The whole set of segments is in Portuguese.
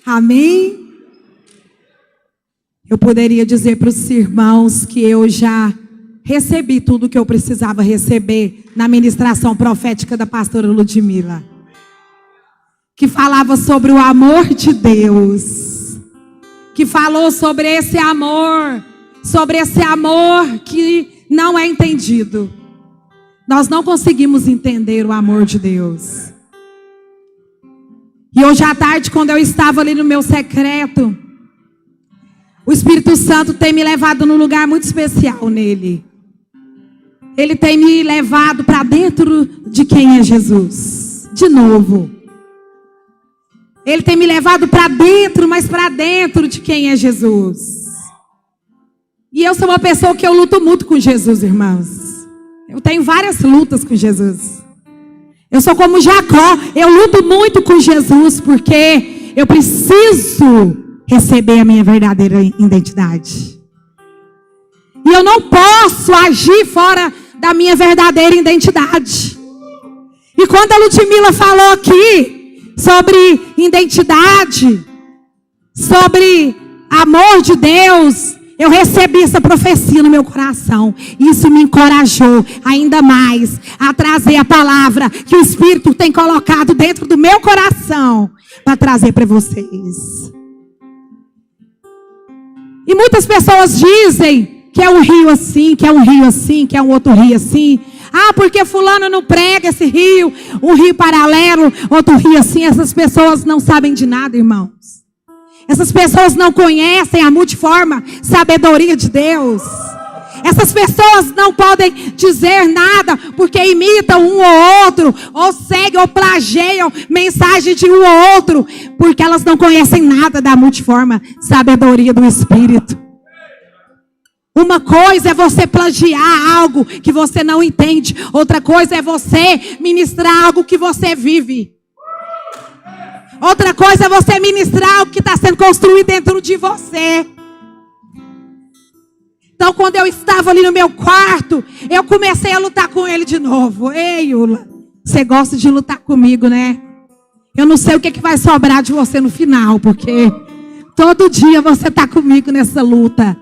Amém? Eu poderia dizer para os irmãos que eu já recebi tudo que eu precisava receber na ministração profética da pastora Ludmila, que falava sobre o amor de Deus, que falou sobre esse amor que não é entendido. Nós não conseguimos entender o amor de Deus. E hoje à tarde, quando eu estava ali no meu secreto, o Espírito Santo tem me levado num lugar muito especial nele. Ele tem me levado para dentro de quem é Jesus. De novo. Ele tem me levado para dentro, mas para dentro de quem é Jesus. E eu sou uma pessoa que eu luto muito com Jesus, irmãos. Eu tenho várias lutas com Jesus. Eu sou como Jacó, eu luto muito com Jesus, porque eu preciso receber a minha verdadeira identidade. E eu não posso agir fora da minha verdadeira identidade. E quando a Ludmila falou aqui sobre identidade, sobre amor de Deus, eu recebi essa profecia no meu coração. Isso me encorajou ainda mais a trazer a palavra que o Espírito tem colocado dentro do meu coração para trazer para vocês. E muitas pessoas dizem que é um rio assim, que é um rio assim, que é um outro rio assim. Ah, porque fulano não prega esse rio, um rio paralelo, outro rio assim. Essas pessoas não sabem de nada, irmãos. Essas pessoas não conhecem a multiforme sabedoria de Deus. Essas pessoas não podem dizer nada porque imitam um ou outro, ou seguem ou plagiam mensagem de um ou outro, porque elas não conhecem nada da multiforme sabedoria do Espírito. Uma coisa é você plagiar algo que você não entende, outra coisa é você ministrar algo que você vive. Outra coisa é você ministrar o que está sendo construído dentro de você. Então, quando eu estava ali no meu quarto, eu comecei a lutar com ele de novo. Ei, Yula, você gosta de lutar comigo, né? Eu não sei o que vai sobrar de você no final, porque todo dia você está comigo nessa luta.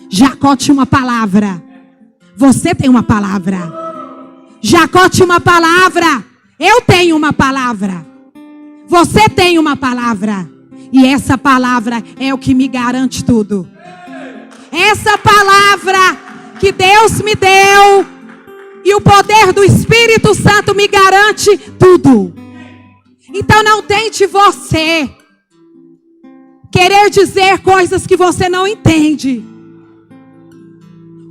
Jacó tinha uma palavra. Você tem uma palavra. Jacó tinha uma palavra. Eu tenho uma palavra. Você tem uma palavra. E essa palavra é o que me garante tudo. Essa palavra que Deus me deu e o poder do Espírito Santo me garante tudo. Então não tente você querer dizer coisas que você não entende.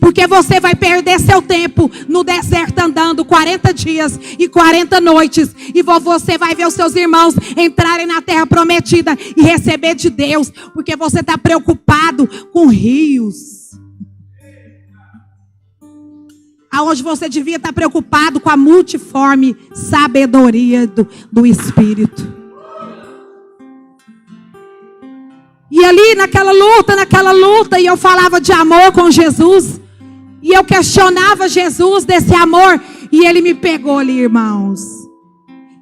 Porque você vai perder seu tempo no deserto andando 40 dias e 40 noites. E você vai ver os seus irmãos entrarem na terra prometida e receber de Deus. Porque você está preocupado com rios. Aonde você devia estar preocupado com a multiforme sabedoria do Espírito. E ali naquela luta, e eu falava de amor com Jesus. E eu questionava Jesus desse amor. E ele me pegou ali, irmãos.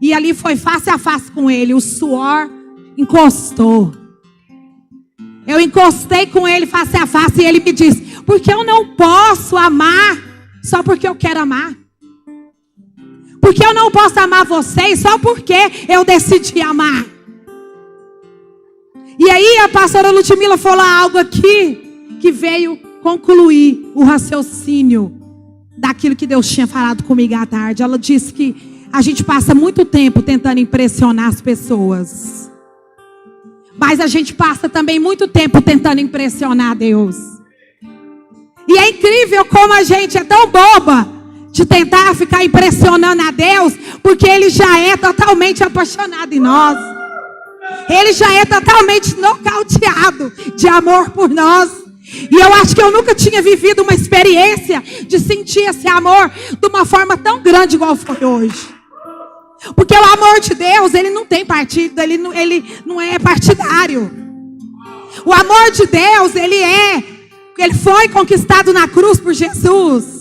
E ali foi face a face com ele. O suor encostou. Eu encostei com ele face a face. E ele me disse: porque eu não posso amar só porque eu quero amar. Porque eu não posso amar vocês só porque eu decidi amar. E aí a pastora Ludmila falou algo aqui que veio concluir o raciocínio daquilo que Deus tinha falado comigo à tarde. Ela disse que a gente passa muito tempo tentando impressionar as pessoas, mas a gente passa também muito tempo tentando impressionar Deus. E é incrível como a gente é tão boba de tentar ficar impressionando a Deus, porque Ele já é totalmente apaixonado em nós. Ele já é totalmente nocauteado de amor por nós. E eu acho que eu nunca tinha vivido uma experiência de sentir esse amor de uma forma tão grande igual foi hoje. Porque o amor de Deus, ele não tem partido, ele não é partidário. O amor de Deus, ele foi conquistado na cruz por Jesus.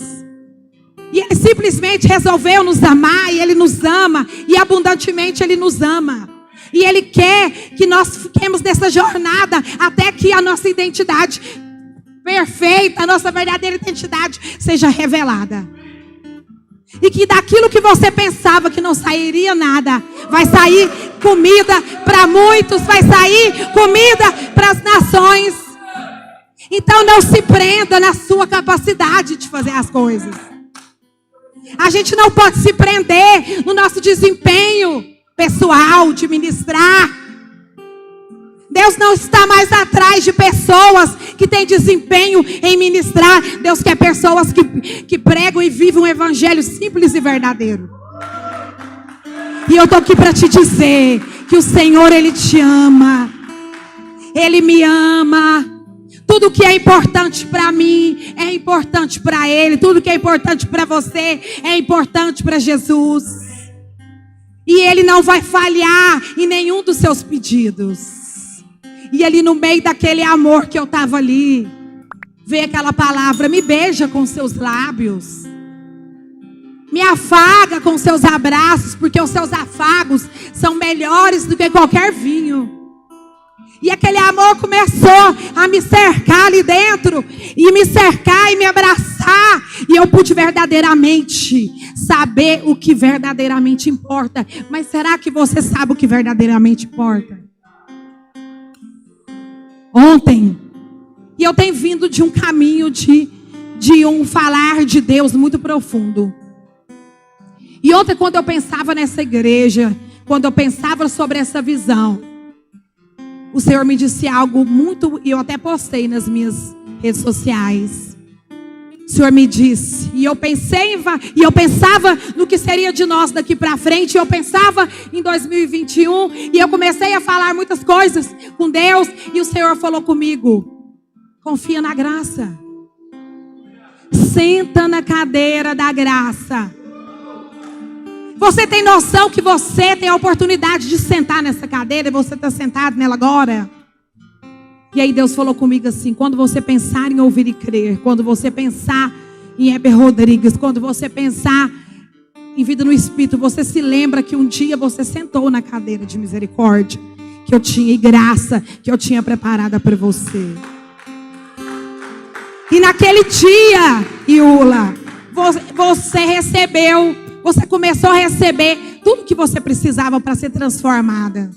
E Ele simplesmente resolveu nos amar, e Ele nos ama, e abundantemente Ele nos ama. E Ele quer que nós fiquemos nessa jornada até que a nossa identidade perfeita, a nossa verdadeira identidade seja revelada. E que daquilo que você pensava que não sairia nada, vai sair comida para muitos, vai sair comida para as nações. Então não se prenda na sua capacidade de fazer as coisas. A gente não pode se prender no nosso desempenho pessoal de ministrar. Deus não está mais atrás de pessoas que têm desempenho em ministrar. Deus quer pessoas que pregam e vivem um evangelho simples e verdadeiro. E eu estou aqui para te dizer que o Senhor, Ele te ama. Ele me ama. Tudo que é importante para mim é importante para Ele. Tudo que é importante para você é importante para Jesus. E Ele não vai falhar em nenhum dos seus pedidos. E ali no meio daquele amor que eu estava ali, veio aquela palavra: me beija com seus lábios. Me afaga com seus abraços, porque os seus afagos são melhores do que qualquer vinho. E aquele amor começou a me cercar ali dentro, e me cercar e me abraçar. E eu pude verdadeiramente saber o que verdadeiramente importa. Mas será que você sabe o que verdadeiramente importa? Ontem, e eu tenho vindo de um caminho de um falar de Deus muito profundo. E ontem, quando eu pensava nessa igreja, quando eu pensava sobre essa visão, o Senhor me disse algo muito, e eu até postei nas minhas redes sociais. O Senhor me disse, e eu pensava no que seria de nós daqui para frente, eu pensava em 2021, e eu comecei a falar muitas coisas com Deus, e o Senhor falou comigo: confia na graça. Senta na cadeira da graça. Você tem noção que você tem a oportunidade de sentar nessa cadeira e você está sentado nela agora? E aí Deus falou comigo assim: quando você pensar em ouvir e crer, quando você pensar em Heber Rodrigues, quando você pensar em vida no Espírito, você se lembra que um dia você sentou na cadeira de misericórdia, que eu tinha, e graça que eu tinha preparada para você. E naquele dia, Iula, você começou a receber tudo que você precisava para ser transformada.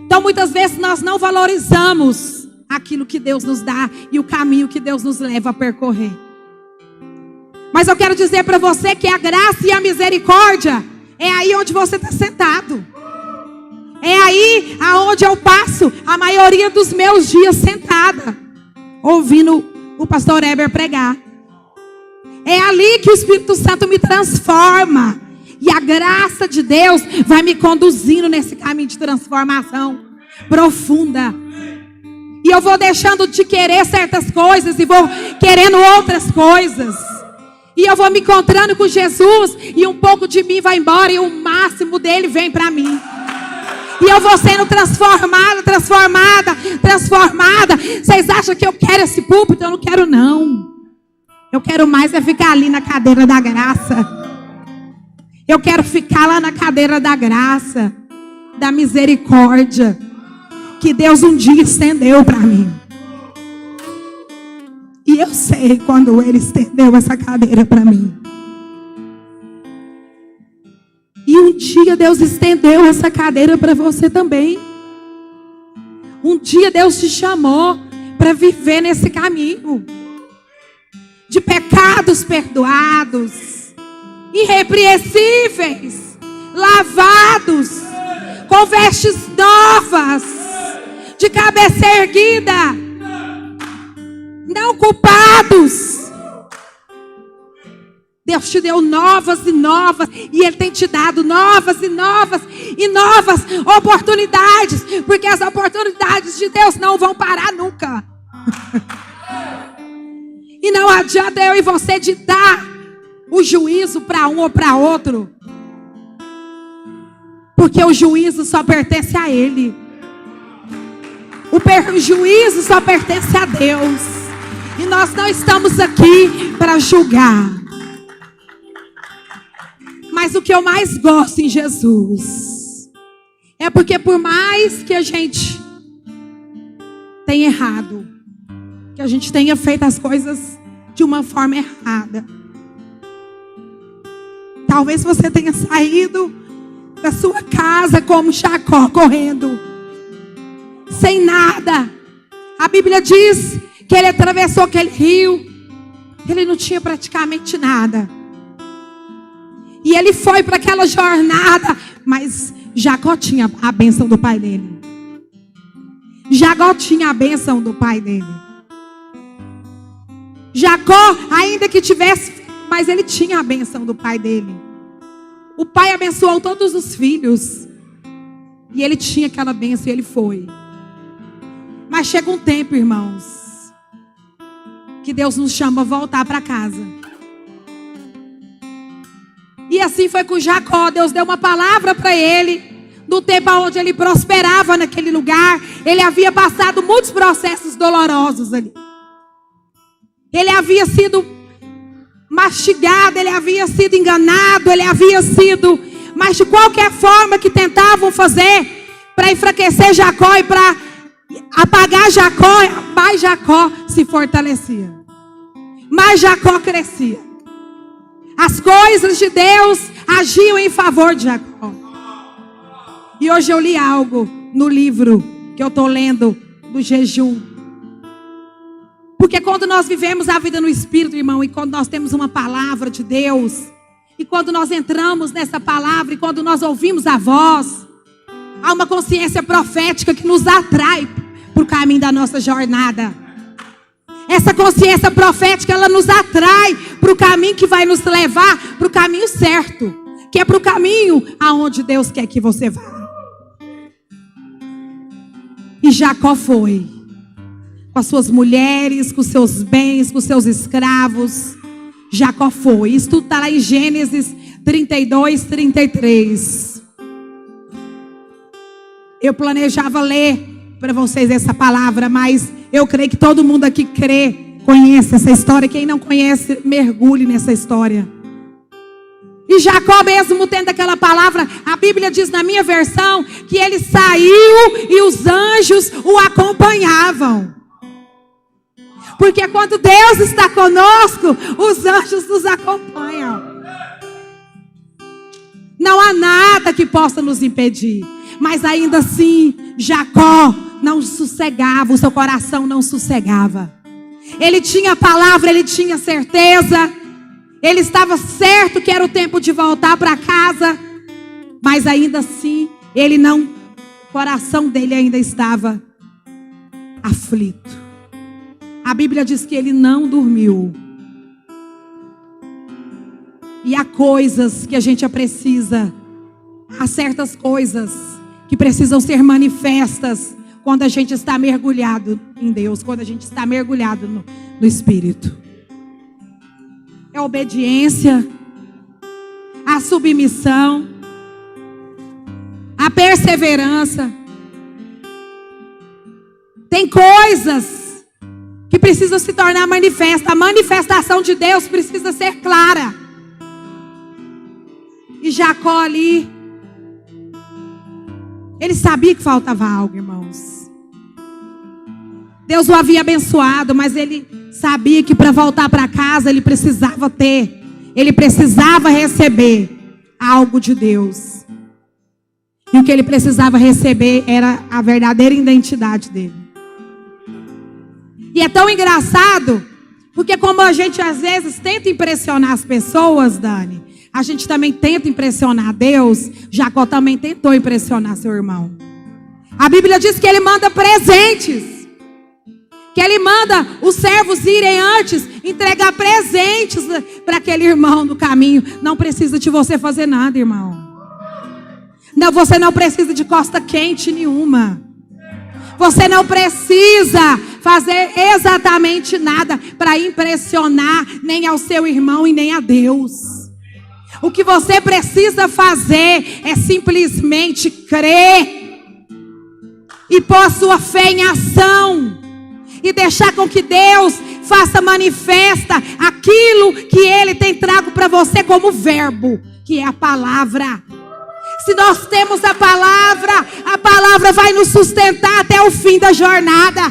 Então muitas vezes nós não valorizamos aquilo que Deus nos dá e o caminho que Deus nos leva a percorrer. Mas eu quero dizer para você que a graça e a misericórdia é aí onde você está sentado. É aí aonde eu passo a maioria dos meus dias sentada, ouvindo o pastor Heber pregar. É ali que o Espírito Santo me transforma. E a graça de Deus vai me conduzindo nesse caminho de transformação profunda. E eu vou deixando de querer certas coisas e vou querendo outras coisas. E eu vou me encontrando com Jesus e um pouco de mim vai embora e o máximo dele vem para mim. E eu vou sendo transformada. Vocês acham que eu quero esse púlpito? Eu não quero não. Eu quero mais é ficar ali na cadeira da graça. Eu quero ficar lá na cadeira da graça, da misericórdia, que Deus um dia estendeu para mim. E eu sei quando Ele estendeu essa cadeira para mim. E um dia Deus estendeu essa cadeira para você também. Um dia Deus te chamou para viver nesse caminho de pecados perdoados, irrepreensíveis, lavados, com vestes novas, de cabeça erguida, não culpados. Deus te deu novas e novas, e Ele tem te dado novas e novas e novas oportunidades, porque as oportunidades de Deus não vão parar nunca. E não adianta eu e você de dar o juízo para um ou para outro, porque o juízo só pertence a Ele. O juízo só pertence a Deus. E nós não estamos aqui para julgar. Mas o que eu mais gosto em Jesus É porque por mais que a gente tenha errado, que a gente tenha feito as coisas de uma forma errada, talvez você tenha saído da sua casa como Jacó, correndo, sem nada. A Bíblia diz que ele atravessou aquele rio, ele não tinha praticamente nada. E ele foi para aquela jornada, mas Jacó tinha a bênção do pai dele. Jacó tinha a bênção do pai dele. Jacó, ainda que tivesse, mas ele tinha a bênção do pai dele. O pai abençoou todos os filhos. E ele tinha aquela bênção e ele foi. Mas chega um tempo, irmãos, que Deus nos chama a voltar para casa. E assim foi com Jacó. Deus deu uma palavra para ele. No tempo onde ele prosperava naquele lugar, ele havia passado muitos processos dolorosos ali. Ele havia sido mastigado, ele havia sido enganado, ele havia sido... Mas de qualquer forma que tentavam fazer para enfraquecer Jacó e para apagar Jacó, mais Jacó se fortalecia. Mais Jacó crescia. As coisas de Deus agiam em favor de Jacó. E hoje eu li algo no livro que eu estou lendo do jejum. Porque quando nós vivemos a vida no Espírito, irmão, e quando nós temos uma palavra de Deus, e quando nós entramos nessa palavra, e quando nós ouvimos a voz, há uma consciência profética que nos atrai para o caminho da nossa jornada. Essa consciência profética, ela nos atrai para o caminho que vai nos levar para o caminho certo, que é para o caminho aonde Deus quer que você vá. E Jacó foi, com as suas mulheres, com os seus bens, com os seus escravos. Jacó foi. Isso tudo está lá em Gênesis 32, 33. Eu planejava ler para vocês essa palavra, mas eu creio que todo mundo aqui conhece essa história. Quem não conhece, mergulhe nessa história. E Jacó, mesmo tendo aquela palavra, a Bíblia diz na minha versão que ele saiu e os anjos o acompanhavam. Porque quando Deus está conosco, os anjos nos acompanham. Não há nada que possa nos impedir. Mas ainda assim, Jacó não sossegava, o seu coração não sossegava. Ele tinha a palavra, ele tinha certeza. Ele estava certo que era o tempo de voltar para casa. Mas ainda assim, o coração dele ainda estava aflito. A Bíblia diz que ele não dormiu. E há coisas que a gente precisa, há certas coisas que precisam ser manifestas quando a gente está mergulhado em Deus, quando a gente está mergulhado no Espírito. É a obediência, a submissão, a perseverança. Tem coisas que precisam se tornar manifestas. A manifestação de Deus precisa ser clara. E Jacó ali, ele sabia que faltava algo, irmãos. Deus o havia abençoado, mas ele sabia que para voltar para casa ele precisava receber algo de Deus. E o que ele precisava receber era a verdadeira identidade dele. E é tão engraçado, porque como a gente às vezes tenta impressionar as pessoas, Dani, a gente também tenta impressionar Deus. Jacó também tentou impressionar seu irmão. A Bíblia diz que ele manda presentes. Que ele manda os servos irem antes entregar presentes para aquele irmão no caminho. Não precisa de você fazer nada, irmão. Não, você não precisa de costa quente nenhuma. Você não precisa fazer exatamente nada para impressionar nem ao seu irmão e nem a Deus. O que você precisa fazer é simplesmente crer e pôr a sua fé em ação e deixar com que Deus faça manifesta aquilo que Ele tem trago para você como verbo, que é a palavra. Se nós temos a palavra vai nos sustentar até o fim da jornada.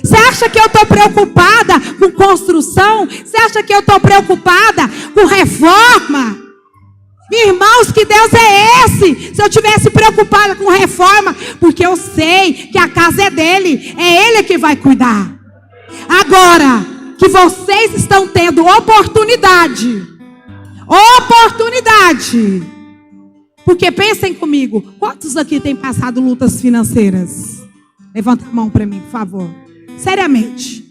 Você acha que eu estou preocupada com construção? Você acha que eu estou preocupada com reforma? Irmãos, que Deus é esse? Se eu tivesse preocupada com reforma, porque eu sei que a casa é dele, é ele que vai cuidar. Agora, que vocês estão tendo oportunidade, porque pensem comigo, quantos aqui têm passado lutas financeiras? Levanta a mão para mim, por favor. Seriamente.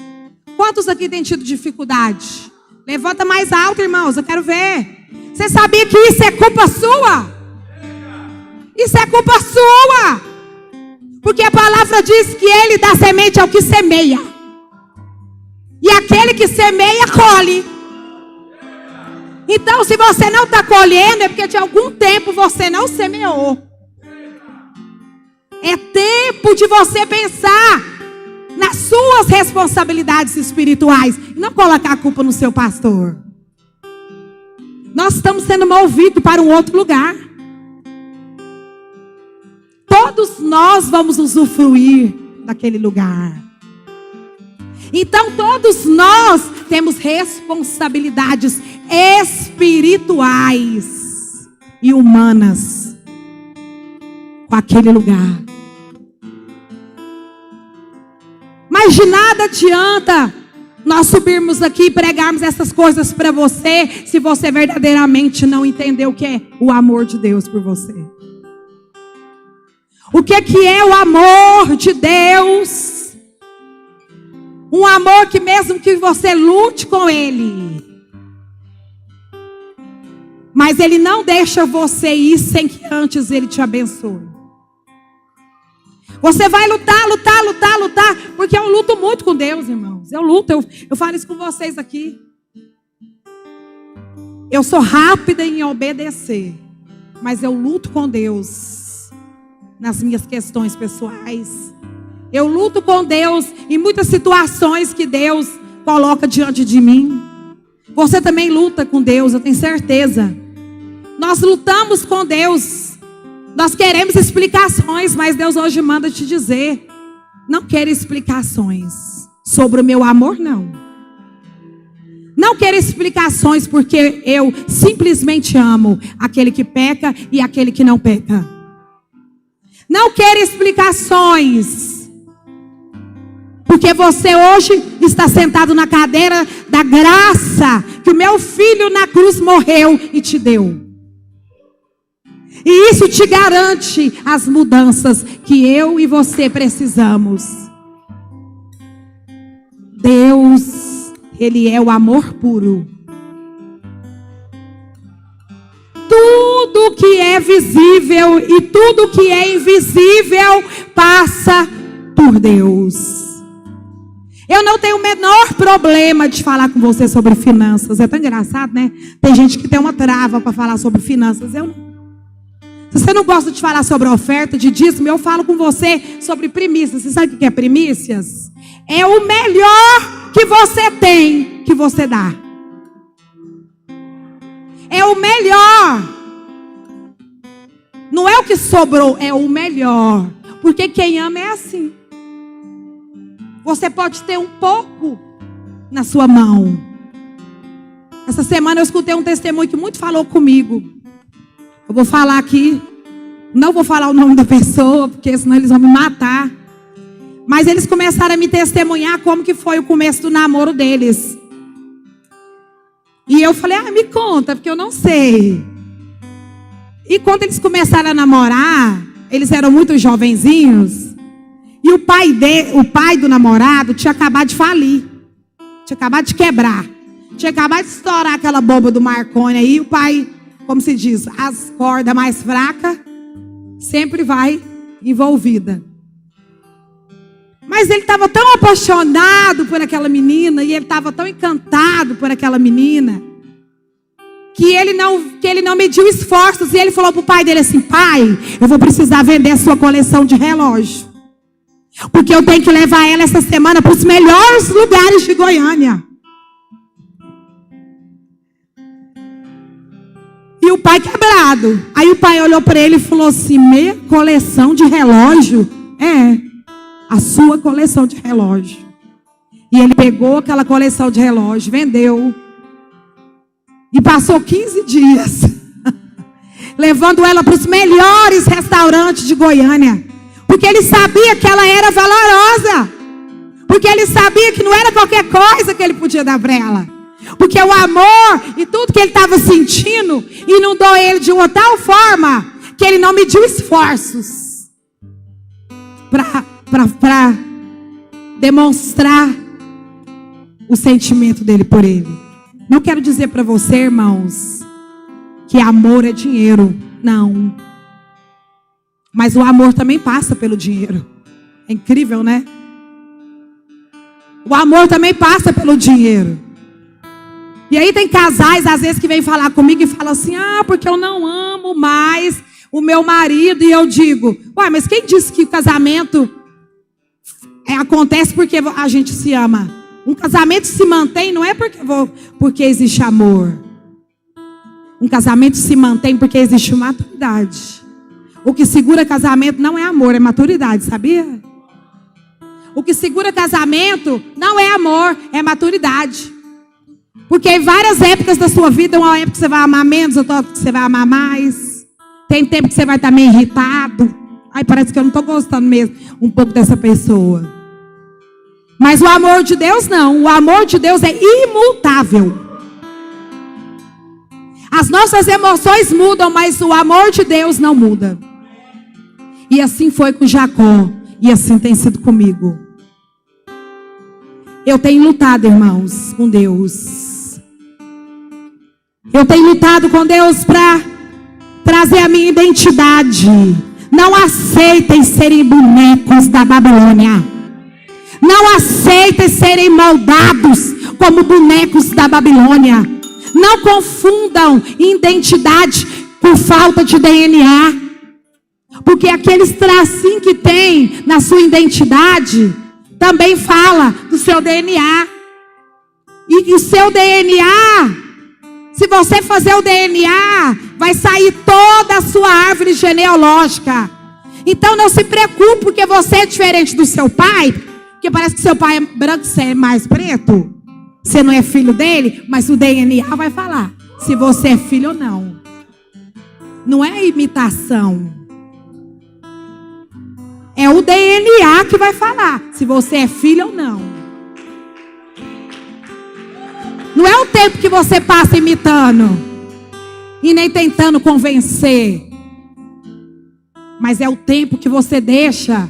Quantos aqui têm tido dificuldade? Levanta mais alto, irmãos, eu quero ver. Você sabia que isso é culpa sua? Isso é culpa sua. Porque a palavra diz que ele dá semente ao que semeia. E aquele que semeia, colhe. Então, se você não está colhendo, é porque de algum tempo você não semeou. É tempo de você pensar nas suas responsabilidades espirituais. E não colocar a culpa no seu pastor. Nós estamos sendo movidos para um outro lugar. Todos nós vamos usufruir daquele lugar. Então todos nós temos responsabilidades espirituais e humanas com aquele lugar. Mas de nada adianta nós subirmos aqui e pregarmos essas coisas para você, se você verdadeiramente não entender o que é o amor de Deus por você. O que é o amor de Deus? Um amor que mesmo que você lute com ele, mas ele não deixa você ir sem que antes ele te abençoe. Você vai lutar, porque eu luto muito com Deus, irmãos. Eu luto, eu falo isso com vocês aqui. Eu sou rápida em obedecer, mas eu luto com Deus nas minhas questões pessoais. Eu luto com Deus em muitas situações que Deus coloca diante de mim. Você também luta com Deus, eu tenho certeza. Nós lutamos com Deus. Nós queremos explicações, mas Deus hoje manda te dizer: não quero explicações sobre o meu amor, não. Não quero explicações, porque eu simplesmente amo aquele que peca e aquele que não peca. Não quero explicações, porque você hoje está sentado na cadeira da graça que o meu filho na cruz morreu e te deu. E isso te garante as mudanças que eu e você precisamos. Deus, Ele é o amor puro. Tudo que é visível e tudo que é invisível passa por Deus. Eu não tenho o menor problema de falar com você sobre finanças. É tão engraçado, né? Tem gente que tem uma trava para falar sobre finanças. Eu não. Se você não gosta de falar sobre oferta, de dízimo, eu falo com você sobre primícias. Você sabe o que é primícias? É o melhor que você tem, que você dá. É o melhor. Não é o que sobrou, é o melhor. Porque quem ama é assim. Você pode ter um pouco na sua mão. Essa semana eu escutei um testemunho que muito falou comigo. Eu vou falar aqui. Não vou falar o nome da pessoa, porque senão eles vão me matar. Mas eles começaram a me testemunhar como que foi o começo do namoro deles. E eu falei, me conta, porque eu não sei. E quando eles começaram a namorar, eles eram muito jovenzinhos. E o pai do namorado tinha acabado de falir. Tinha acabado de quebrar. Tinha acabado de estourar aquela bomba do Marconi aí. O pai, como se diz, as cordas mais fracas sempre vai envolvida. Mas ele estava tão apaixonado por aquela menina, e ele estava tão encantado por aquela menina, que ele não mediu esforços. E ele falou para o pai dele assim: pai, eu vou precisar vender a sua coleção de relógio, porque eu tenho que levar ela essa semana para os melhores lugares de Goiânia. E o pai quebrado. Aí o pai olhou para ele e falou assim: meia coleção de relógio? É, a sua coleção de relógio. E ele pegou aquela coleção de relógio, vendeu. E passou 15 dias levando ela para os melhores restaurantes de Goiânia. Porque ele sabia que ela era valorosa. Porque ele sabia que não era qualquer coisa que ele podia dar para ela. Porque o amor e tudo que ele estava sentindo inundou ele de uma tal forma que ele não mediu esforços para demonstrar o sentimento dele por ele. Não quero dizer para você, irmãos, que amor é dinheiro. Não. Mas o amor também passa pelo dinheiro. É incrível, né? O amor também passa pelo dinheiro. E aí tem casais, às vezes, que vêm falar comigo e falam assim: ah, porque eu não amo mais o meu marido. E eu digo: ué, mas quem disse que o casamento acontece porque a gente se ama? Um casamento se mantém não é porque existe amor. Um casamento se mantém porque existe maturidade. O que segura casamento não é amor, é maturidade, sabia? O que segura casamento não é amor, é maturidade. Porque em várias épocas da sua vida, uma época que você vai amar menos, outra época que você vai amar mais. Tem tempo que você vai estar meio irritado. Ai, parece que eu não estou gostando mesmo um pouco dessa pessoa. Mas o amor de Deus não. O amor de Deus é imutável. As nossas emoções mudam, mas o amor de Deus não muda. E assim foi com Jacó. E assim tem sido comigo. Eu tenho lutado, irmãos, com Deus. Eu tenho lutado com Deus para trazer a minha identidade. Não aceitem serem bonecos da Babilônia. Não aceitem serem moldados como bonecos da Babilônia. Não confundam identidade com falta de DNA. Porque aqueles tracinhos que tem na sua identidade também fala do seu DNA. E o seu DNA, se você fazer o DNA, vai sair toda a sua árvore genealógica. Então não se preocupe porque você é diferente do seu pai. Porque parece que seu pai é branco e você é mais preto. Você não é filho dele, mas o DNA vai falar se você é filho ou não. Não é imitação. É o DNA que vai falar se você é filho ou não. Não é o tempo que você passa imitando e nem tentando convencer. Mas é o tempo que você deixa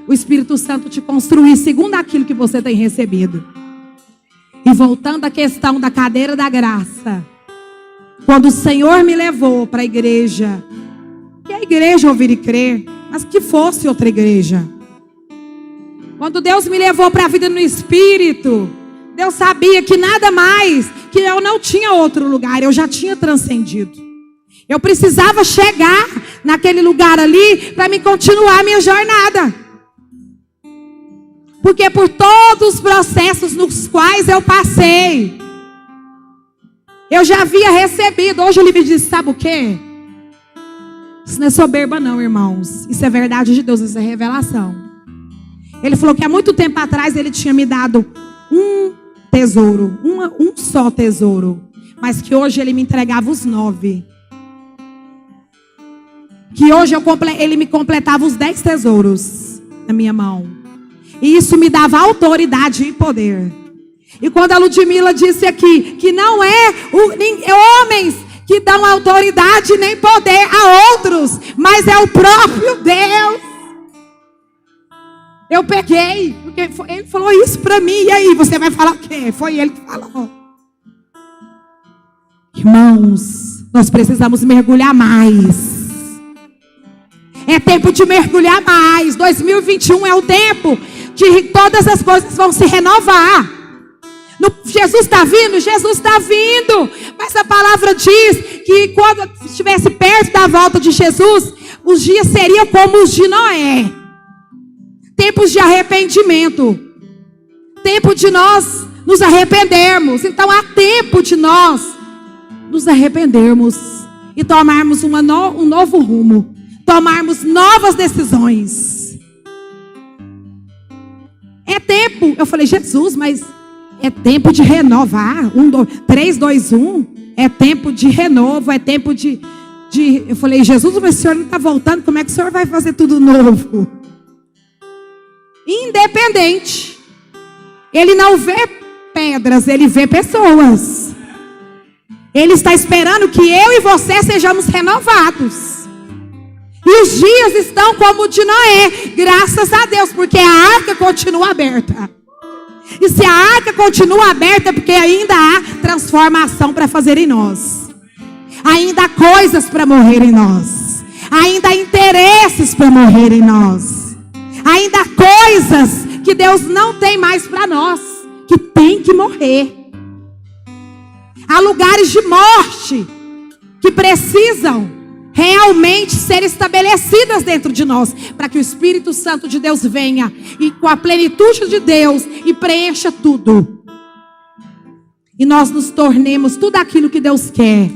o Espírito Santo te construir segundo aquilo que você tem recebido. E voltando à questão da cadeira da graça. Quando o Senhor me levou para a igreja, que a igreja ouvir e crer, mas que fosse outra igreja. Quando Deus me levou para a vida no Espírito, Deus sabia que nada mais, que eu não tinha outro lugar, eu já tinha transcendido. Eu precisava chegar naquele lugar ali para me continuar a minha jornada. Porque por todos os processos nos quais eu passei, eu já havia recebido. Hoje ele me disse, sabe o quê? Isso não é soberba não, irmãos. Isso é verdade de Deus, isso é revelação. Ele falou que há muito tempo atrás ele tinha me dado um tesouro, um só tesouro. Mas que hoje ele me entregava os 9. Que hoje ele me completava os 10 tesouros na minha mão. E isso me dava autoridade e poder. E quando a Ludmila disse aqui que não é homens que dão autoridade nem poder a outros, mas é o próprio Deus. Eu peguei, porque ele falou isso para mim. E aí, você vai falar o quê? Foi ele que falou. Irmãos, nós precisamos mergulhar mais. É tempo de mergulhar mais. 2021 é o tempo de todas as coisas vão se renovar. Jesus está vindo? Jesus está vindo. Mas a palavra diz que quando estivesse perto da volta de Jesus, os dias seriam como os de Noé. Tempos de arrependimento. Tempo de nós nos arrependermos. Então há tempo de nós nos arrependermos e tomarmos um novo rumo, tomarmos novas decisões. É tempo, eu falei, Jesus, mas é tempo de renovar. 3, 2, 1, é tempo de renovo, é tempo de... Eu falei, Jesus, mas o Senhor não está voltando, como é que o Senhor vai fazer tudo novo? Independente. Ele não vê pedras, ele vê pessoas. Ele está esperando que eu e você sejamos renovados. E os dias estão como o de Noé, graças a Deus, porque a arca continua aberta. E se a arca continua aberta, é porque ainda há transformação para fazer em nós. Ainda há coisas para morrer em nós. Ainda há interesses para morrer em nós. Ainda há coisas que Deus não tem mais para nós, que tem que morrer. Há lugares de morte que precisam realmente ser estabelecidas dentro de nós, para que o Espírito Santo de Deus venha e com a plenitude de Deus e preencha tudo. E nós nos tornemos tudo aquilo que Deus quer.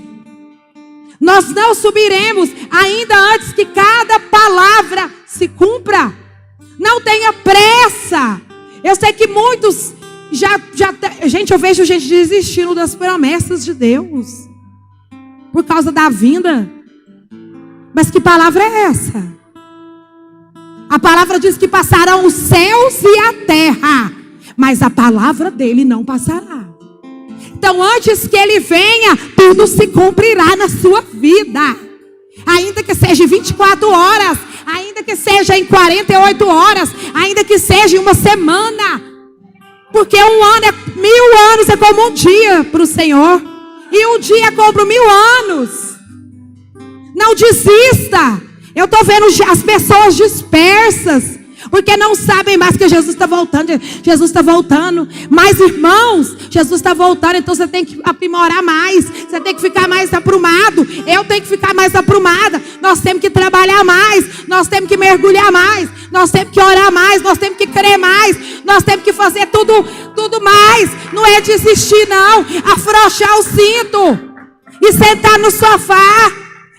Nós não subiremos ainda antes que cada palavra se cumpra. Não tenha pressa. Eu sei que muitos gente, eu vejo gente desistindo das promessas de Deus por causa da vinda. Mas que palavra é essa? A palavra diz que passarão os céus e a terra, mas a palavra dele não passará. Então, antes que ele venha, tudo se cumprirá na sua vida. Ainda que seja em 24 horas, ainda que seja em 48 horas, ainda que seja em uma semana. Porque um ano 1000 anos é como um dia para o Senhor. E um dia é como 1000 anos. Não desista. Eu estou vendo as pessoas dispersas, porque não sabem mais que Jesus está voltando. Jesus está voltando. Mas irmãos, Jesus está voltando. Então você tem que aprimorar mais. Você tem que ficar mais aprumado. Eu tenho que ficar mais aprumada. Nós temos que trabalhar mais. Nós temos que mergulhar mais. Nós temos que orar mais. Nós temos que crer mais. Nós temos que fazer tudo mais. Não é desistir não. Afrouxar o cinto e sentar no sofá.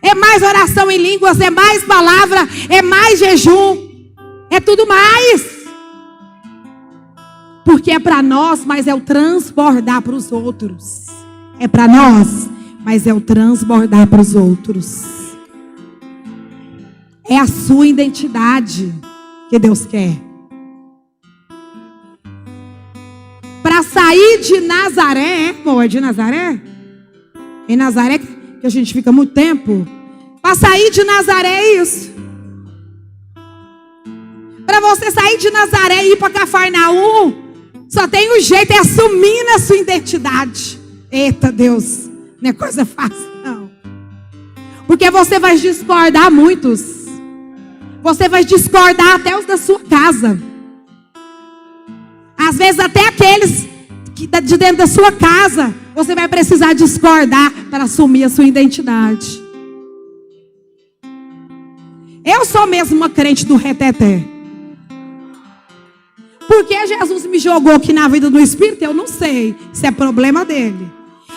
É mais oração em línguas. É mais palavra. É mais jejum. É tudo mais. Porque é para nós, mas é o transbordar para os outros. É para nós, mas é o transbordar para os outros. É a sua identidade que Deus quer. Para sair de Nazaré, é de Nazaré? Em Nazaré que a gente fica muito tempo. Para sair de Nazaré é isso. Para você sair de Nazaré e ir para Cafarnaum, só tem um jeito, é assumir a sua identidade. Eita Deus, não é coisa fácil não. Porque você vai discordar muitos. Você vai discordar até os da sua casa. Às vezes até aqueles de dentro da sua casa, você vai precisar discordar para assumir a sua identidade. Eu sou mesmo uma crente do reteté. Porque Jesus me jogou aqui na vida do Espírito, eu não sei. Isso é problema dele.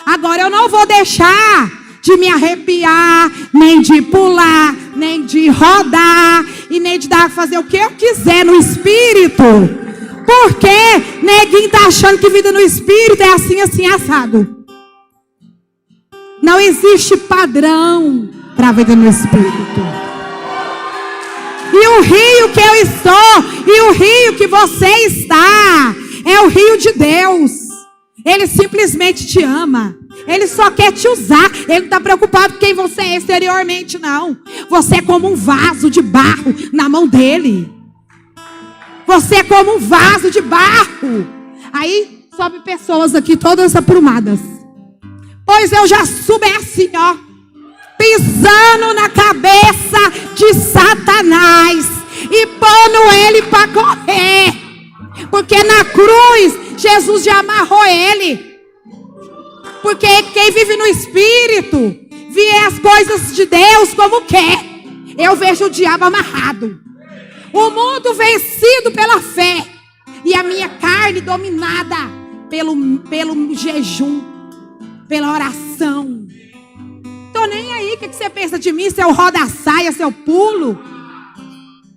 Agora eu não vou deixar de me arrepiar, nem de pular, nem de rodar, e nem de fazer o que eu quiser no Espírito. Porque neguinho está achando que vida no Espírito é assim, assim, assado. Não existe padrão para a vida no Espírito. E o rio que eu estou, e o rio que você está, é o rio de Deus. Ele simplesmente te ama. Ele só quer te usar. Ele não está preocupado com quem você é exteriormente, não. Você é como um vaso de barro na mão dele. Você é como um vaso de barro. Aí sobe pessoas aqui todas aprumadas. Pois eu já subo assim, ó, pisando na cabeça de Satanás e pondo ele para correr. Porque na cruz Jesus já amarrou ele. Porque quem vive no Espírito vê as coisas de Deus como quer. Eu vejo o diabo amarrado. O mundo vencido pela fé. E a minha carne dominada pelo jejum, pela oração. Então tô nem aí. O que você pensa de mim? Se eu rodo a saia, se eu pulo?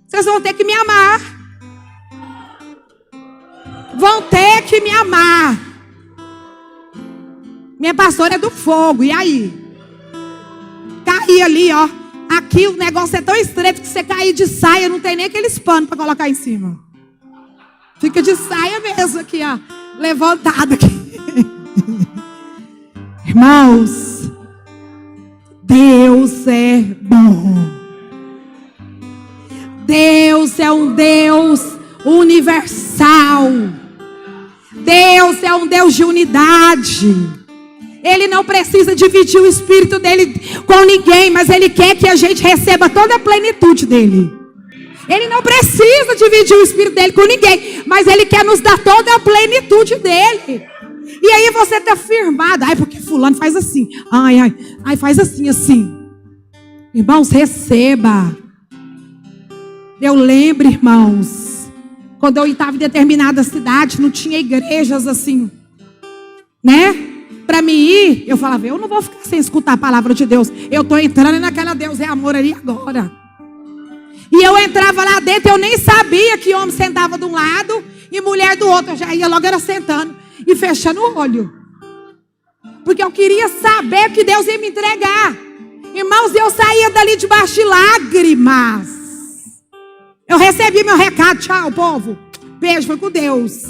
Vocês vão ter que me amar. Vão ter que me amar. Minha pastora é do fogo. E aí? Caí ali, ó. Aqui o negócio é tão estreito que você cair de saia, não tem nem aqueles panos para colocar em cima. Fica de saia mesmo aqui, ó. Levantado aqui. Irmãos, Deus é bom. Deus é um Deus universal. Deus é um Deus de unidade. Ele não precisa dividir o espírito dele com ninguém, mas ele quer que a gente receba toda a plenitude dele. Ele não precisa dividir o espírito dele com ninguém, mas ele quer nos dar toda a plenitude dele. E aí você está firmado. Ai, porque fulano faz assim. Ai, faz assim. Irmãos, receba. Eu lembro, irmãos, quando eu estava em determinada cidade, não tinha igrejas assim, né? Para mim ir, eu falava, eu não vou ficar sem escutar a palavra de Deus. Eu estou entrando naquela Deus é amor ali agora. E eu entrava lá dentro, eu nem sabia que homem sentava de um lado e mulher do outro. Eu já ia logo era sentando e fechando o olho. Porque eu queria saber que Deus ia me entregar. Irmãos, eu saía dali debaixo de lágrimas. Eu recebi meu recado, tchau, povo. Beijo, foi com Deus.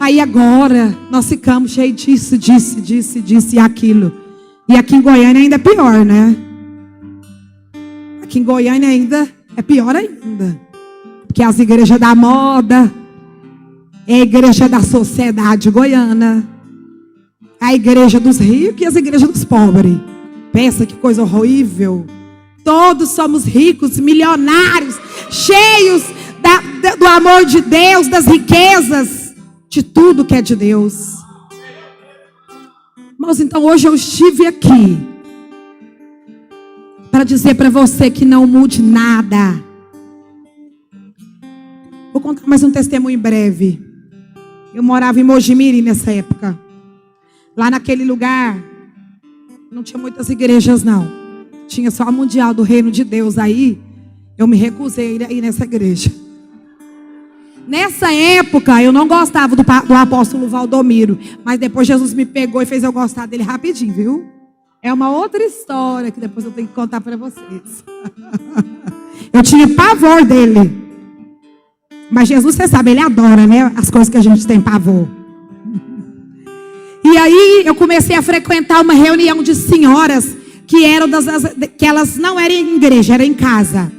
Aí agora, nós ficamos cheios disso e aquilo. E aqui em Goiânia ainda é pior, né? Aqui em Goiânia ainda é pior ainda. Porque as igrejas da moda, é a igreja da sociedade goiana, a igreja dos ricos e as igrejas dos pobres. Pensa que coisa horrível. Todos somos ricos, milionários, cheios do amor de Deus, das riquezas, de tudo que é de Deus. Mas então hoje eu estive aqui para dizer para você que não mude nada. Vou contar mais um testemunho em breve. Eu morava em Mojimirim nessa época. Lá naquele lugar não tinha muitas igrejas não. Tinha só a Mundial do Reino de Deus. Aí eu me recusei a ir nessa igreja. Nessa época eu não gostava do apóstolo Valdomiro. Mas depois Jesus me pegou e fez eu gostar dele rapidinho, viu? É uma outra história que depois eu tenho que contar para vocês. Eu tinha pavor dele. Mas Jesus, você sabe, ele adora, né? As coisas que a gente tem pavor. E aí eu comecei a frequentar uma reunião de senhoras que elas não eram em igreja, eram em casa.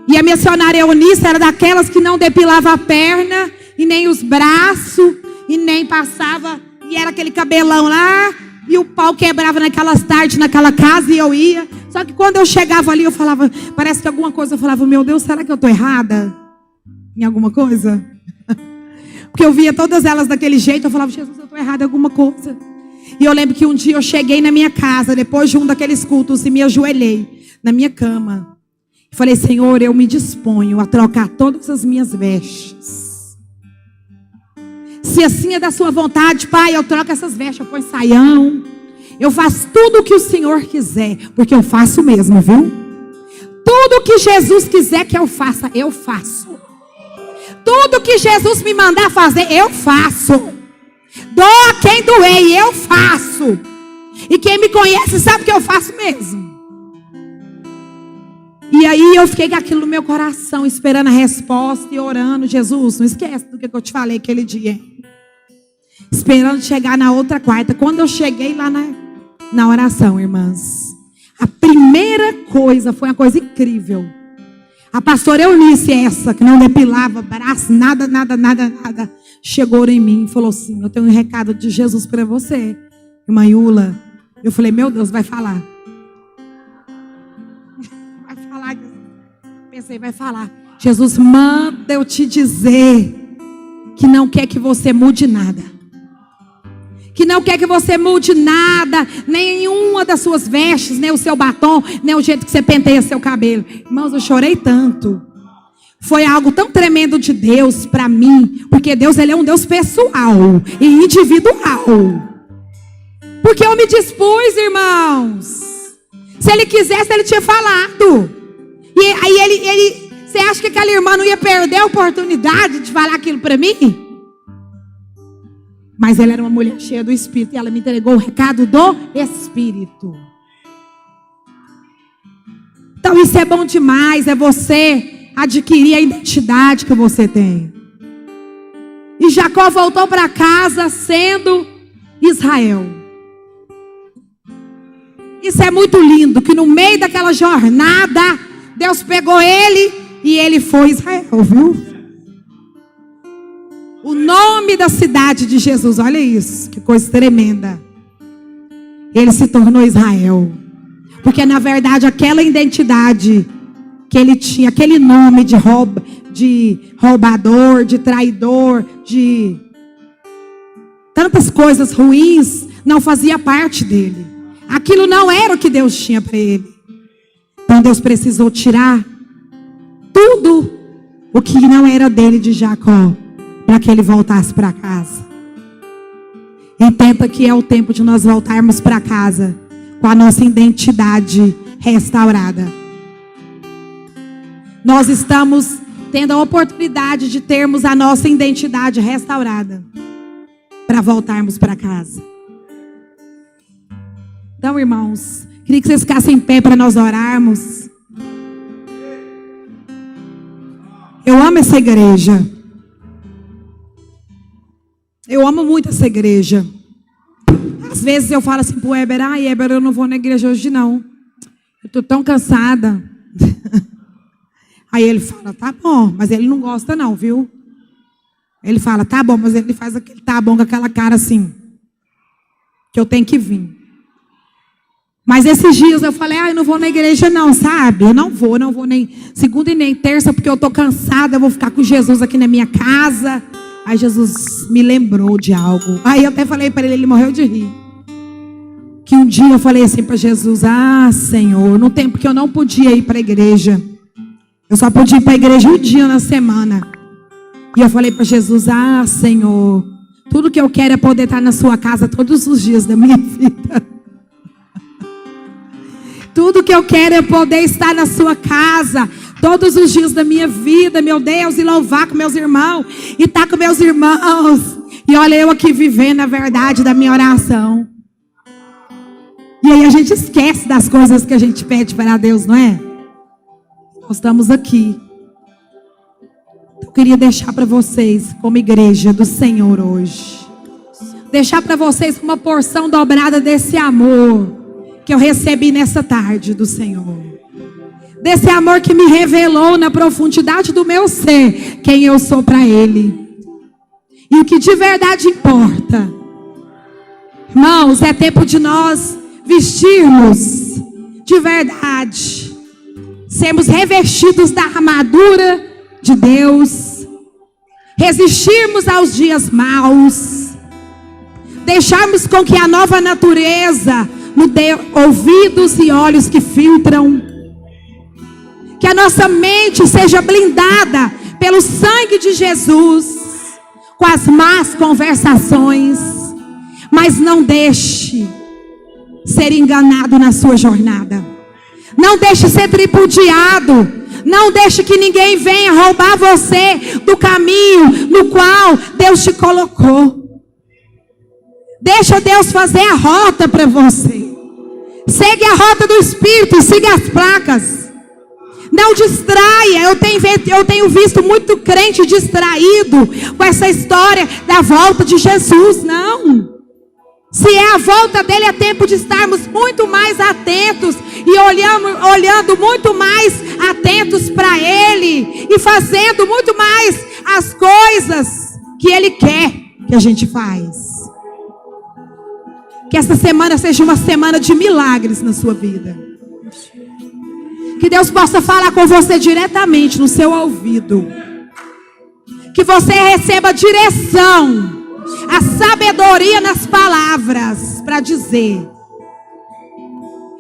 E a missionária Eunice era daquelas que não depilava a perna, e nem os braços, e nem passava, e era aquele cabelão lá, e o pau quebrava naquelas tardes, naquela casa, e eu ia. Só que quando eu chegava ali, eu falava, parece que alguma coisa, eu falava, meu Deus, será que eu estou errada em alguma coisa? Porque eu via todas elas daquele jeito, eu falava, Jesus, eu estou errada em alguma coisa. E eu lembro que um dia eu cheguei na minha casa, depois de um daqueles cultos, e me ajoelhei na minha cama. E falei, Senhor, eu me disponho a trocar todas as minhas vestes. Se assim é da sua vontade, Pai, eu troco essas vestes, eu ponho saião. Eu faço tudo o que o Senhor quiser, porque eu faço mesmo, viu? Tudo que Jesus quiser que eu faça, eu faço. Tudo que Jesus me mandar fazer, eu faço. Doa quem doer, e eu faço. E quem me conhece sabe que eu faço mesmo. E aí eu fiquei com aquilo no meu coração, esperando a resposta e orando. Jesus, não esquece do que eu te falei aquele dia. Esperando chegar na outra quarta. Quando eu cheguei lá na oração, irmãs, a primeira coisa foi uma coisa incrível. A pastora Eunice, essa que não depilava braço, nada, chegou em mim e falou assim, eu tenho um recado de Jesus para você, irmã Iula. Eu falei, meu Deus, vai falar. Vai falar. Pensei, vai falar. Jesus, manda eu te dizer que não quer que você mude nada. Que não quer que você mude nada, nenhuma das suas vestes, nem o seu batom, nem o jeito que você penteia seu cabelo. Irmãos, eu chorei tanto. Foi algo tão tremendo de Deus para mim, porque Deus, ele é um Deus pessoal e individual. Porque eu me dispus, irmãos. Se ele quisesse, ele tinha falado. E aí você acha que aquela irmã não ia perder a oportunidade de falar aquilo para mim? Mas ela era uma mulher cheia do Espírito e ela me entregou o recado do Espírito. Então isso é bom demais, é você adquirir a identidade que você tem. E Jacó voltou para casa sendo Israel. Isso é muito lindo, que no meio daquela jornada, Deus pegou ele e ele foi Israel, viu? O nome da cidade de Jesus, olha isso, que coisa tremenda. Ele se tornou Israel. Porque na verdade aquela identidade que ele tinha, aquele nome de roubador, de traidor, de tantas coisas ruins, não fazia parte dele. Aquilo não era o que Deus tinha para ele. Então Deus precisou tirar tudo o que não era dele, de Jacó, para que ele voltasse para casa. Entenda que é o tempo de nós voltarmos para casa com a nossa identidade restaurada. Nós estamos tendo a oportunidade de termos a nossa identidade restaurada para voltarmos para casa. Então, irmãos, queria que vocês ficassem em pé para nós orarmos. Eu amo essa igreja. Eu amo muito essa igreja. Às vezes eu falo assim pro Heber, Heber, eu não vou na igreja hoje não. Eu tô tão cansada. Aí ele fala, tá bom, mas ele não gosta não, viu? Ele fala, tá bom, mas ele faz aquele tá bom com aquela cara assim, que eu tenho que vir. Mas esses dias eu falei, eu não vou na igreja não, sabe? Eu não vou nem segunda e nem terça, porque eu tô cansada, eu vou ficar com Jesus aqui na minha casa. Aí Jesus me lembrou de algo. Aí eu até falei para ele morreu de rir. Que um dia eu falei assim para Jesus, Senhor, no tempo que eu não podia ir para a igreja, eu só podia ir para a igreja um dia na semana. E eu falei para Jesus, Senhor, tudo que eu quero é poder estar na sua casa todos os dias da minha vida. Tudo que eu quero é poder estar na sua casa todos os dias da minha vida, meu Deus, e louvar com meus irmãos, e estar com meus irmãos. E olha eu aqui vivendo a verdade da minha oração. E aí a gente esquece das coisas que a gente pede para Deus, não é? Nós estamos aqui. Eu queria deixar para vocês, como igreja do Senhor hoje, deixar para vocês uma porção dobrada desse amor que eu recebi nessa tarde do Senhor. Desse amor que me revelou na profundidade do meu ser quem eu sou para Ele. E o que de verdade importa, irmãos, é tempo de nós vestirmos de verdade, sermos revestidos da armadura de Deus, resistirmos aos dias maus, deixarmos com que a nova natureza nos dê ouvidos e olhos que filtram, que a nossa mente seja blindada pelo sangue de Jesus, com as más conversações, mas não deixe ser enganado na sua jornada, não deixe ser tripudiado, não deixe que ninguém venha roubar você do caminho no qual Deus te colocou. Deixa Deus fazer a rota para você. Segue a rota do Espírito, siga as placas. Não distraia. Eu tenho visto muito crente distraído com essa história da volta de Jesus. Não. Se é a volta dele, é tempo de estarmos muito mais atentos e olhando muito mais atentos para ele e fazendo muito mais as coisas que ele quer que a gente faz. Que essa semana seja uma semana de milagres na sua vida. Que Deus possa falar com você diretamente no seu ouvido. Que você receba direção, a sabedoria nas palavras para dizer.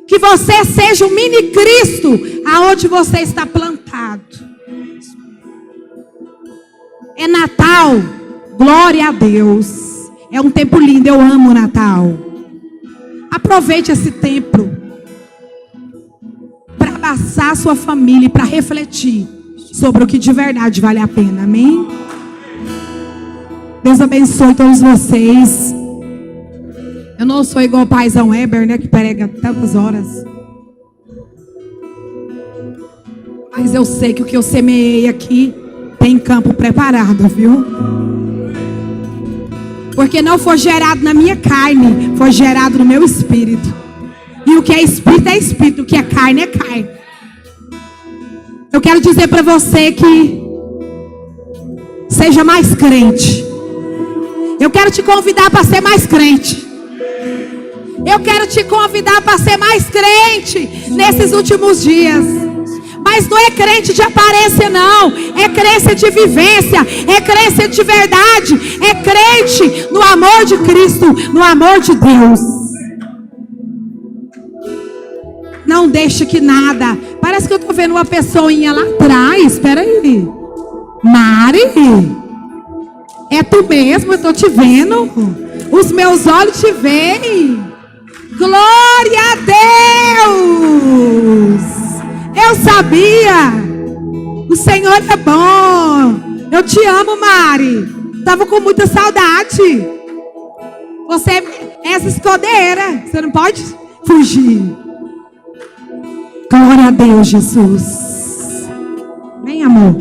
Que você seja um mini Cristo aonde você está plantado. É Natal, glória a Deus. É um tempo lindo, eu amo o Natal. aproveite esse tempo para abraçar a sua família e para refletir sobre o que de verdade vale a pena. Amém? Deus abençoe todos vocês. Eu não sou igual o paizão Weber, né, que prega tantas horas. Mas eu sei que o que eu semeei aqui tem campo preparado, viu? Porque não foi gerado na minha carne, foi gerado no meu espírito. E o que é espírito, o que é carne é carne. Eu quero dizer para você que seja mais crente. Eu quero te convidar para ser mais crente. Eu quero te convidar para ser mais crente nesses últimos dias. Mas não é crente de aparência, não. É crença de vivência. É crença de verdade. É crente no amor de Cristo, no amor de Deus. Não deixe que nada. Parece que eu estou vendo uma pessoinha lá atrás. Espera aí. Mari, é tu mesmo? Eu estou te vendo. Os meus olhos te veem. Glória a Deus. Eu sabia. O Senhor é bom. Eu te amo, Mari. Estava com muita saudade. Você é essa escudeira. Você não pode fugir. Glória a Deus, Jesus. Vem, amor.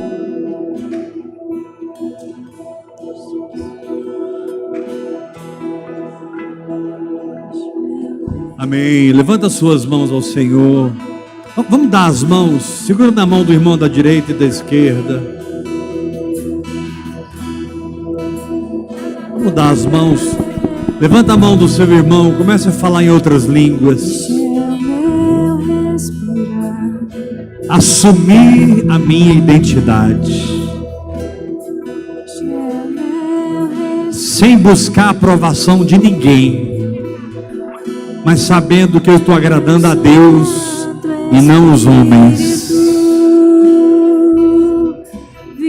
Amém. Levanta suas mãos ao Senhor. Vamos dar as mãos. Segura na mão do irmão da direita e da esquerda. Vamos dar as mãos. Levanta a mão do seu irmão. Comece a falar em outras línguas. Assumir a minha identidade. Sem buscar a aprovação de ninguém. Mas sabendo que eu estou agradando a Deus e não os homens.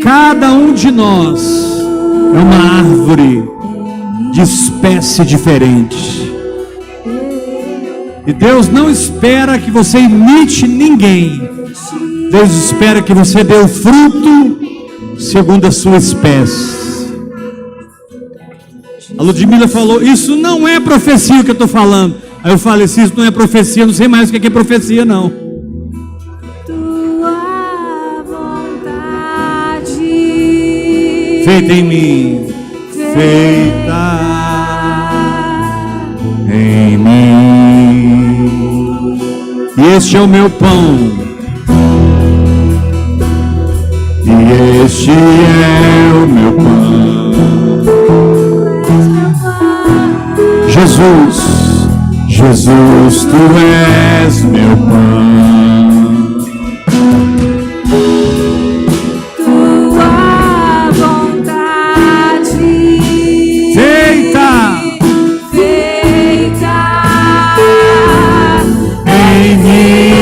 Cada um de nós é uma árvore de espécie diferente. E Deus não espera que você imite ninguém. Deus espera que você dê o fruto segundo a sua espécie. A Ludmila falou, isso não é profecia que eu estou falando. Aí eu falei, se isso não é profecia, não sei mais o que é profecia, não. Tua vontade Feita em mim, feita em mim. E este é o meu pão. E este é o meu pão. Jesus. Jesus, tu és meu pão. Tua vontade Feita em mim.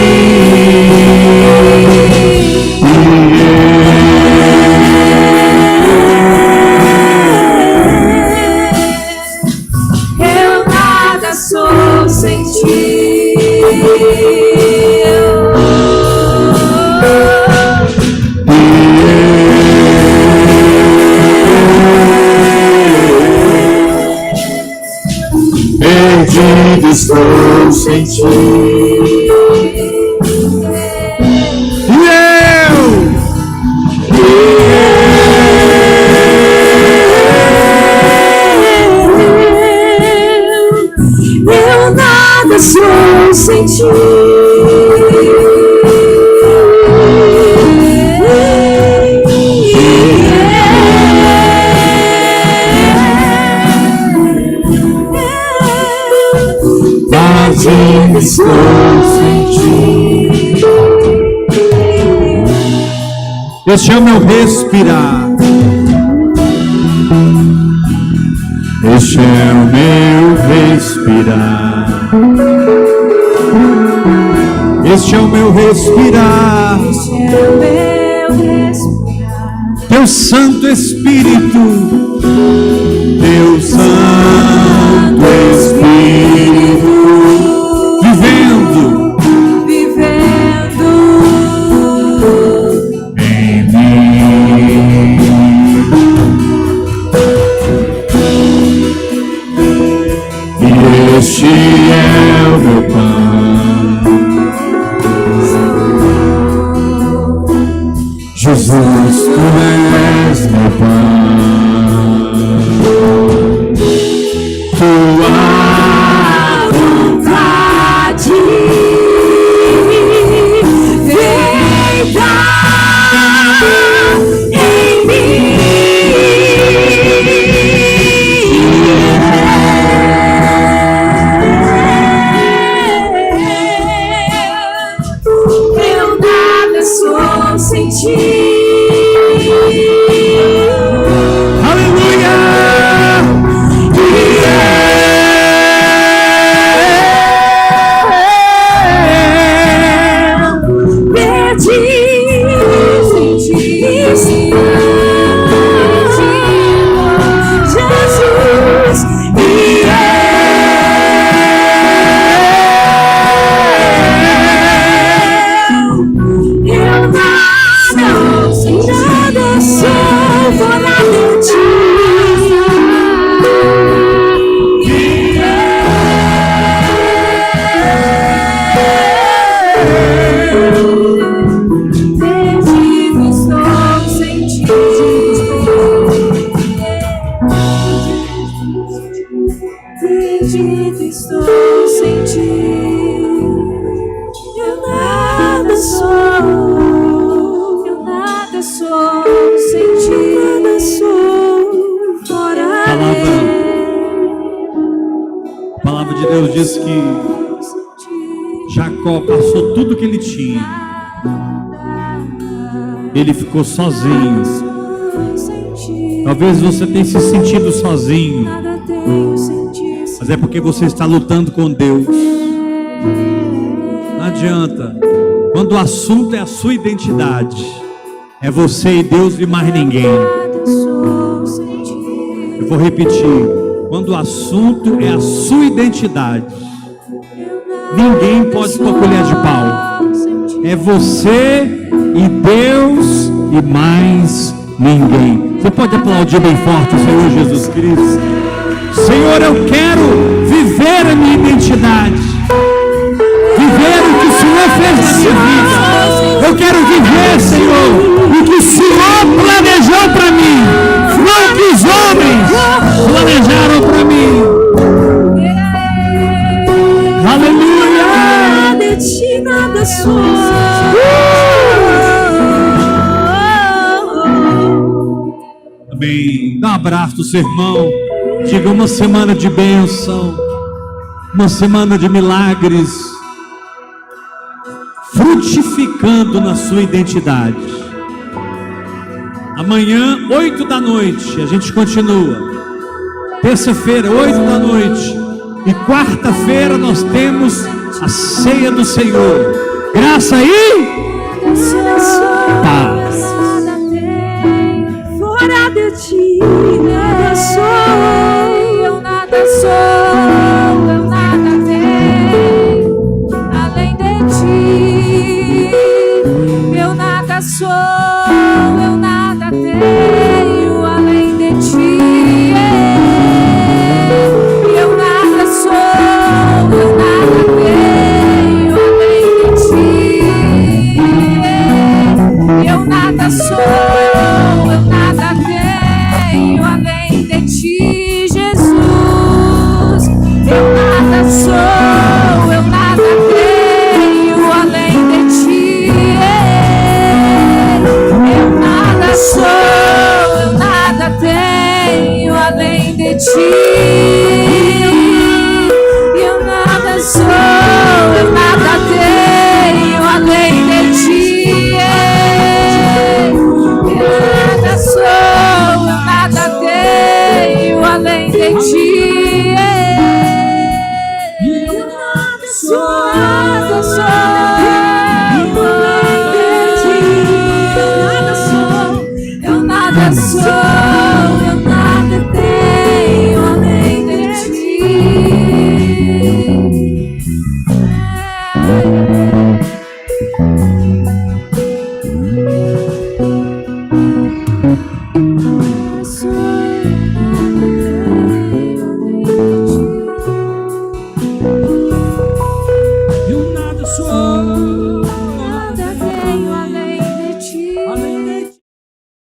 Eu nada sou sem ti. Perdido estou sem ti. Eu nada sou sem ti. Vazio estou sem ti. Este é o meu respirar. Este é o meu respirar. Este é o meu respirar. Teu Santo Espírito, Teu Santo Espírito meu pão. Jesus, tu és meu pão. Tua vontade feita em mim. Eu nada sou sem ti. Deus diz que Jacó passou tudo que ele tinha. Ele ficou sozinho. Talvez você tenha se sentido sozinho, mas é porque você está lutando com Deus. Não adianta. Quando o assunto é a sua identidade, é você e Deus e mais ninguém. Eu vou repetir. Quando o assunto é a sua identidade, ninguém pode pôr colher de pau. É você e Deus e mais ninguém. Você pode aplaudir bem forte o Senhor Jesus Cristo. Senhor, eu quero viver a minha identidade, viver o que o Senhor fez na minha vida. Eu quero viver, Senhor, o que o Senhor planejou para mim, não o que os homens planejaram para mim. Aleluia! De ti nada sou. Amém. Dá um abraço do seu irmão. Diga uma semana de bênção, uma semana de milagres, frutificando na sua identidade. Amanhã, 8 da noite, a gente continua. Terça-feira, 8 da noite. E quarta-feira nós temos a ceia do Senhor. Graça e paz. Fora de ti, nada sou. Eu nada sou. Eu nada tenho. Além de ti, eu nada sou. Eu nada tenho. Além de ti. Eu nada sou, eu nada tenho além de ti, Jesus. Eu nada sou, eu nada tenho além de ti. Eu nada sou, eu nada tenho além de ti. Eu nada sou, eu nada tenho além de ti. Eu nada tenho além de ti. Eu nada sou, nada sou além de ti. Eu nada sou, eu nada sou.